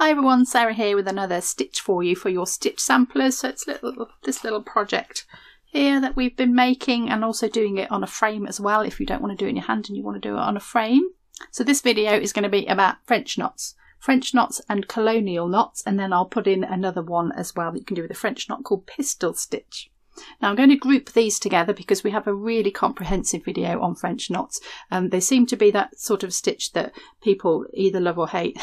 Hi everyone, Sarah here with another stitch for you for your stitch samplers. So it's this little project here that we've been making, and also doing it on a frame as well if you don't want to do it in your hand and you want to do it on a frame. So this video is going to be about French knots and Colonial knots, and then I'll put in another one as well that you can do with a French knot called Pistil stitch. Now I'm going to group these together because we have a really comprehensive video on French knots. They seem to be that sort of stitch that people either love or hate.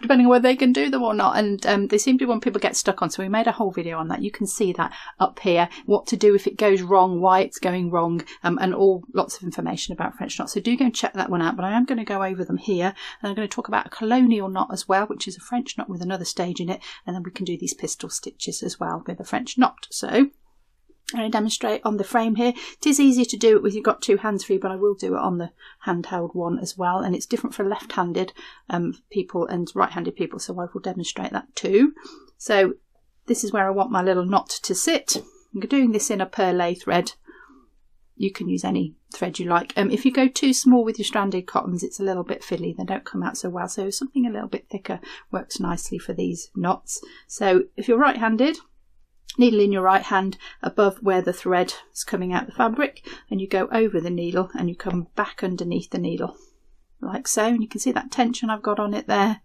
Depending on whether they can do them or not, and they seem to be one people get stuck on, so we made a whole video on that. You can see that up here, what to do if it goes wrong, why it's going wrong, and lots of information about French knots. So do go and check that one out, but I am going to go over them here, and I'm going to talk about a Colonial knot as well, which is a French knot with another stage in it, and then we can do these Pistil stitches as well with a French knot. So I'm going to demonstrate on the frame here. It is easy to do it with you've got two hands free, but I will do it on the handheld one as well, and it's different for left-handed people and right-handed people, so I will demonstrate that too. So this is where I want my little knot to sit. I'm doing this in a perlé thread. You can use any thread you like. If you go too small with your stranded cottons, it's a little bit fiddly, they don't come out so well, so something a little bit thicker works nicely for these knots. So if you're right-handed, needle in your right hand above where the thread is coming out the fabric, and you go over the needle and you come back underneath the needle like so, and you can see that tension I've got on it there,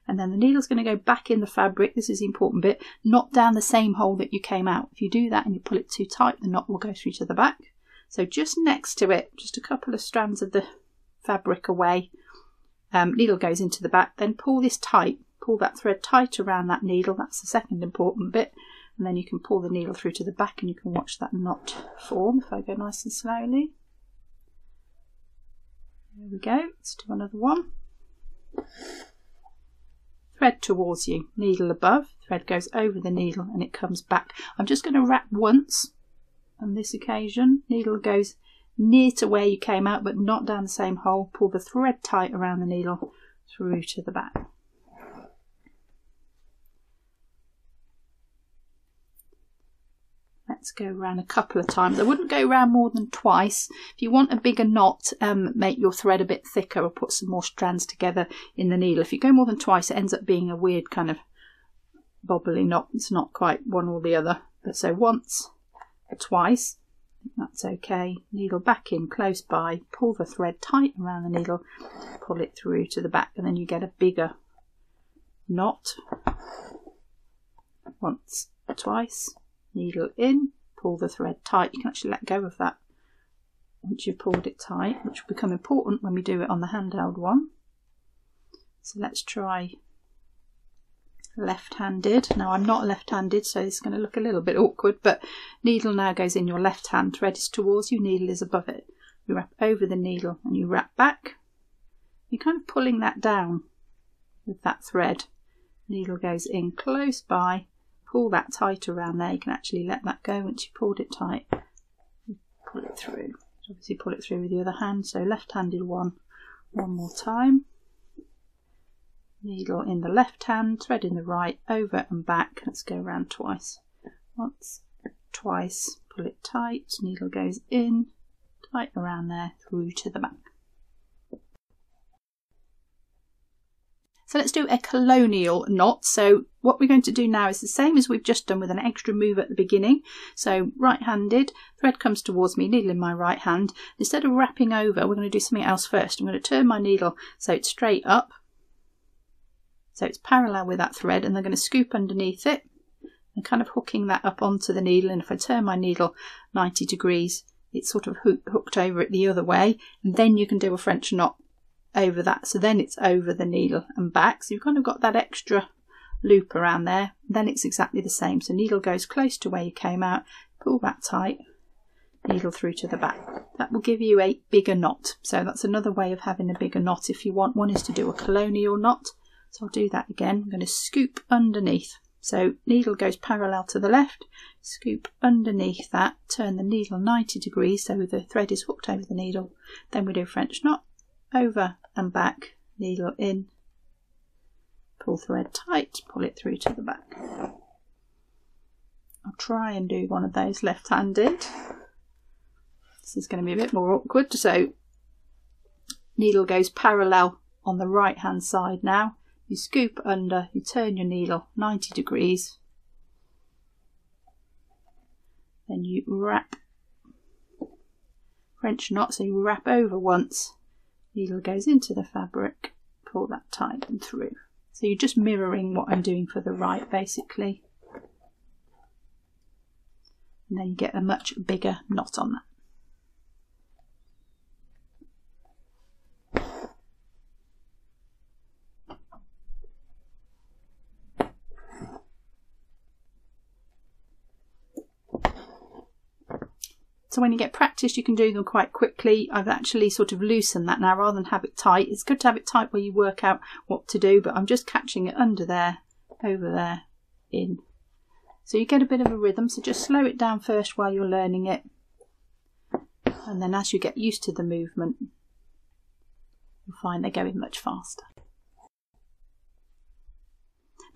and then the needle's going to go back in the fabric. This is the important bit, not down the same hole that you came out. If you do that and you pull it too tight, the knot will go through to the back. So just next to it, just a couple of strands of the fabric away, needle goes into the back, then pull this tight, pull that thread tight around that needle. That's the second important bit. And then you can pull the needle through to the back and you can watch that knot form if I go nice and slowly. There we go, let's do another one. Thread towards you, needle above, thread goes over the needle and it comes back. I'm just going to wrap once on this occasion. Needle goes near to where you came out but not down the same hole. Pull the thread tight around the needle through to the back. Let's go around a couple of times. I wouldn't go around more than twice. If you want a bigger knot, make your thread a bit thicker or put some more strands together in the needle. If you go more than twice, it ends up being a weird kind of bobbly knot. It's not quite one or the other. But so once or twice, that's okay. Needle back in close by, pull the thread tight around the needle, pull it through to the back, and then you get a bigger knot. Once or twice. Needle in, pull the thread tight. You can actually let go of that once you've pulled it tight, which will become important when we do it on the handheld one. So let's try left-handed. Now I'm not left-handed, so it's going to look a little bit awkward, but needle now goes in your left hand, thread is towards you, needle is above it. You wrap over the needle and you wrap back. You're kind of pulling that down with that thread. Needle goes in close by. Pull that tight around there. You can actually let that go once you've pulled it tight. Pull it through. Obviously pull it through with the other hand. So left-handed one more time. Needle in the left hand, thread in the right, over and back. Let's go around twice. Once, twice, pull it tight. Needle goes in, tight around there, through to the back. So let's do a Colonial knot. So what we're going to do now is the same as we've just done with an extra move at the beginning. So right-handed, thread comes towards me, needle in my right hand. Instead of wrapping over, we're going to do something else first. I'm going to turn my needle so it's straight up, so it's parallel with that thread, and I'm going to scoop underneath it and kind of hooking that up onto the needle. And if I turn my needle 90 degrees, it's sort of hooked over it the other way, and then you can do a French knot over that, so then it's over the needle and back, so you've kind of got that extra loop around there. Then it's exactly the same, so needle goes close to where you came out, pull that tight, needle through to the back. That will give you a bigger knot. So that's another way of having a bigger knot if you want. One is to do a Colonial knot, so I'll do that again. I'm going to scoop underneath, so needle goes parallel to the left, scoop underneath that, turn the needle 90 degrees so the thread is hooked over the needle. Then we do a French knot, over and back, needle in, pull thread tight, pull it through to the back. I'll try and do one of those left-handed. This is going to be a bit more awkward. So needle goes parallel on the right hand side now, you scoop under, you turn your needle 90 degrees, then you wrap French knot, so you wrap over once, needle goes into the fabric, pull that tight and through. So you're just mirroring what I'm doing for the right basically, and then you get a much bigger knot on that. So when you get practice, you can do them quite quickly. I've actually sort of loosened that now rather than have it tight. It's good to have it tight where you work out what to do, but I'm just catching it under there, over there, in. So you get a bit of a rhythm, so just slow it down first while you're learning it. And then as you get used to the movement, you'll find they're going much faster.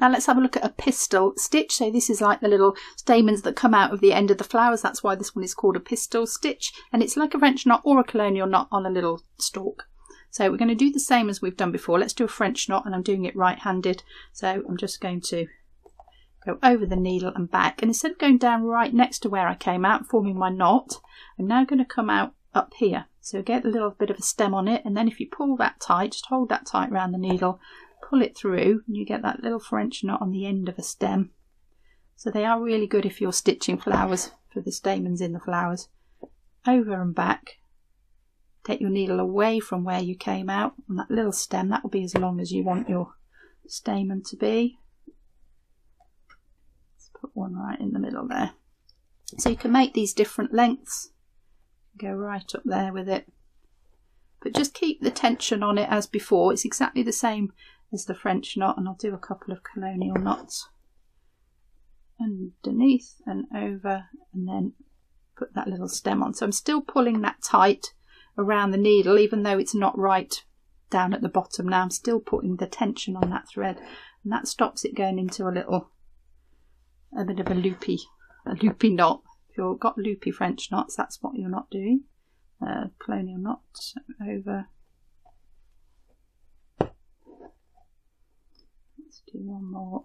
Now let's have a look at a pistil stitch. So this is like the little stamens that come out of the end of the flowers. That's why this one is called a pistil stitch. And it's like a French knot or a colonial knot on a little stalk. So we're going to do the same as we've done before. Let's do a French knot, and I'm doing it right-handed. So I'm just going to go over the needle and back. And instead of going down right next to where I came out, forming my knot, I'm now going to come out up here. So get a little bit of a stem on it. And then if you pull that tight, just hold that tight around the needle, pull it through, and you get that little French knot on the end of a stem. So they are really good if you're stitching flowers, for the stamens in the flowers. Over and back. Take your needle away from where you came out, and that little stem, that will be as long as you want your stamen to be. Let's put one right in the middle there. So you can make these different lengths. Go right up there with it. But just keep the tension on it as before. It's exactly the same as the French knot, and I'll do a couple of colonial knots underneath and over, and then put that little stem on. So I'm still pulling that tight around the needle, even though it's not right down at the bottom now. I'm still putting the tension on that thread, and that stops it going into a bit of a loopy knot. If you've got loopy French knots, that's what you're not doing. Colonial knot over. Let's do one more.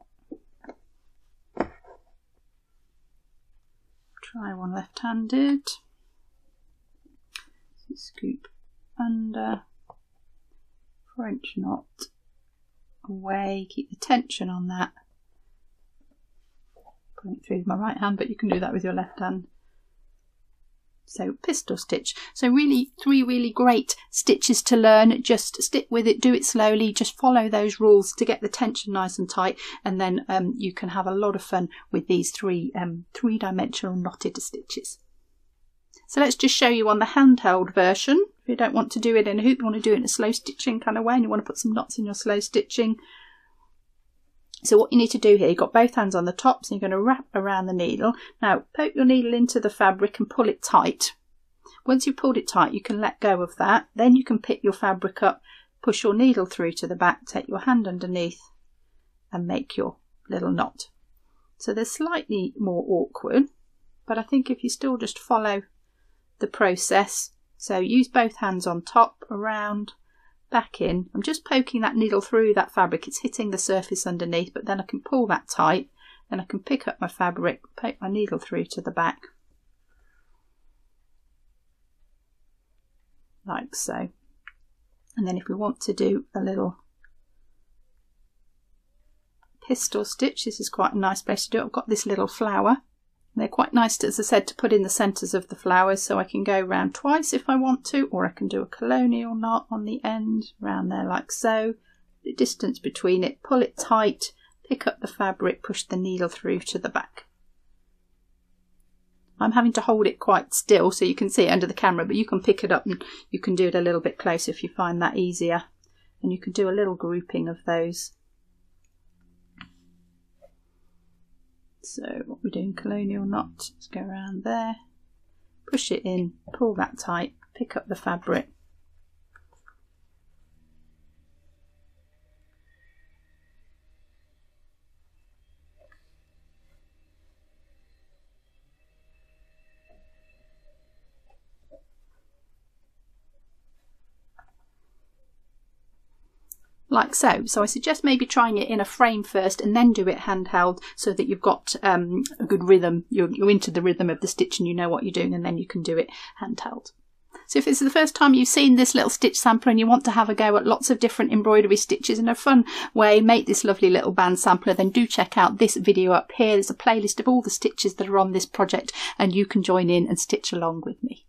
Try one left-handed. Scoop under, French knot away, keep the tension on that. Putting it through with my right hand, but you can do that with your left hand. So pistil stitch. So really 3 really great stitches to learn. Just stick with it, do it slowly, just follow those rules to get the tension nice and tight, and then you can have a lot of fun with these three-dimensional knotted stitches. So let's just show you on the handheld version. If you don't want to do it in a hoop, you want to do it in a slow stitching kind of way, and you want to put some knots in your slow stitching. So what you need to do here, you've got both hands on the top, so you're going to wrap around the needle. Now poke your needle into the fabric and pull it tight. Once you've pulled it tight, you can let go of that. Then you can pick your fabric up, push your needle through to the back, take your hand underneath and make your little knot. So they're slightly more awkward, but I think if you still just follow the process, so use both hands on top, around, back in. I'm just poking that needle through that fabric, it's hitting the surface underneath, but then I can pull that tight, then I can pick up my fabric, poke my needle through to the back, like so. And then if we want to do a little pistil stitch, this is quite a nice place to do it. I've got this little flower. They're quite nice, as I said, to put in the centres of the flowers, so I can go round twice if I want to, or I can do a colonial knot on the end, round there like so. The distance between it, pull it tight, pick up the fabric, push the needle through to the back. I'm having to hold it quite still so you can see it under the camera, but you can pick it up and you can do it a little bit closer if you find that easier. And you can do a little grouping of those. So what we're doing, colonial knot, let's go around there, push it in, pull that tight, pick up the fabric. like so. So I suggest maybe trying it in a frame first and then do it handheld, so that you've got a good rhythm. You're into the rhythm of the stitch and you know what you're doing, and then you can do it handheld. So if this is the first time you've seen this little stitch sampler and you want to have a go at lots of different embroidery stitches in a fun way, make this lovely little band sampler, then do check out this video up here. There's a playlist of all the stitches that are on this project and you can join in and stitch along with me.